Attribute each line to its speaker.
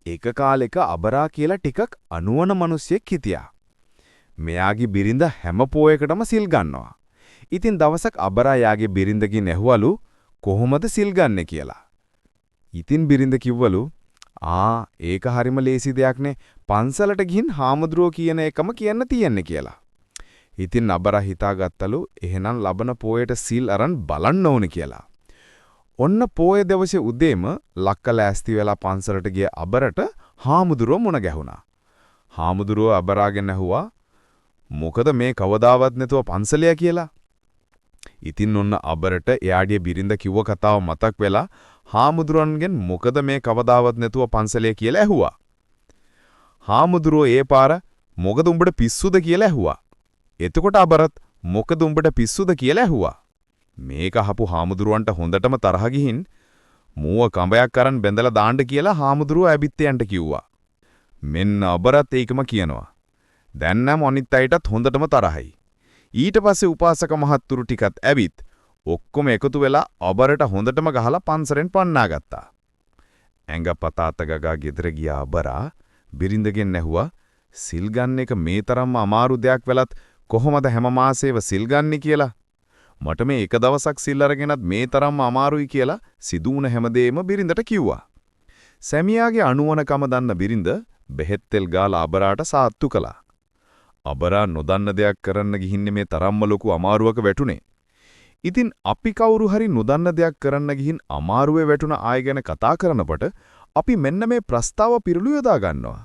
Speaker 1: එක කාලෙක අබරා කියලා ටිකක් අනුවන මිනිහෙක් හිටියා. මෙයාගේ බිරිඳ හැම පෝයකටම සිල් ගන්නවා. ඉතින් දවසක් අබරා යාගේ බිරිඳගෙන් ඇහුවලු කොහොමද සිල් ගන්නෙ කියලා. ඉතින් බිරිඳ කිව්වලු ඒක හරිම ලේසි දෙයක්නේ. පන්සලට ගිහින් හාමුදුරුවෝ කියන එකම කියන්න තියෙන්නේ කියලා. ඉතින් අබරා හිතාගත්තලු එහෙනම් ලබන පෝයට සිල් අරන් බලන්න ඕනේ කියලා. ඔන්න පෝය දවසේ උදේම ලක්ක ලෑස්ති වෙලා පන්සලට ගිය අබරට හාමුදුරුවෝ මුණ ගැහුණා. හාමුදුරුවෝ අබරාගෙන් ඇහුවා මොකද මේ කවදාවත් නැතුව පන්සලය කියලා. ඉතින් ඔන්න අබරට එයාගේ බිරිඳ කිව්ව කතාව මතක් වෙලා හාමුදුරන්ගෙන් මොකද මේ කවදාවත් නැතුව පන්සලේ කියලා ඇහුවා. හාමුදුරුවෝ ඒ පාර මොකද උඹට පිස්සුද කියලා ඇහුවා. එතකොට අබරත් මොකද උඹට පිස්සුද කියලා ඇහුවා. මේක අහපු හාමුදුරුවන්ට හොඳටම තරහ ගිහින් මූව කඹයක් අරන් බැඳලා දාන්න කියලා හාමුදුරුවෝ ඇබිත්තයන්ට කිව්වා. මෙන්න අබරත් ඒකම කියනවා. දැන් නම් අනිත් අයටත් හොඳටම තරහයි. ඊට පස්සේ උපාසක මහත්තුරු ටිකත් ඇවිත් ඔක්කොම එකතු වෙලා අබරට හොඳටම ගහලා පන්සරෙන් පන්නා ගත්තා. ඇඟ පතාත ගගා ගෙදර ගියා අබරා බිරිඳගෙන් ඇහුවා සිල් ගන්න එක මේ තරම්ම අමාරු දෙයක් වෙලත් කොහොමද හැම මාසෙව සිල් ගන්නේ කියලා. මට මේ එක දවසක් සිල් අරගෙනත් මේ තරම්ම අමාරුයි කියලා සිදුවුණ හැමදේම බිරිඳට කිව්වා. සැමියාගේ අනුවණකම දන්න බිරිඳ බෙහෙත් තෙල් ගාලා අබරාට සාත්තු කළා. අබරා නොදන්න දෙයක් කරන්න ගිහින්නේ මේ තරම්ම ලොකු අමාරුවක වැටුනේ. ඉතින් අපි කවුරු හරි නොදන්න දෙයක් කරන්න ගිහින් අමාරුවේ වැටුණ අය ගැන කතා කරනකොට අපි මෙන්න මේ ප්‍රස්තාව පිරුළු යොදා ගන්නවා.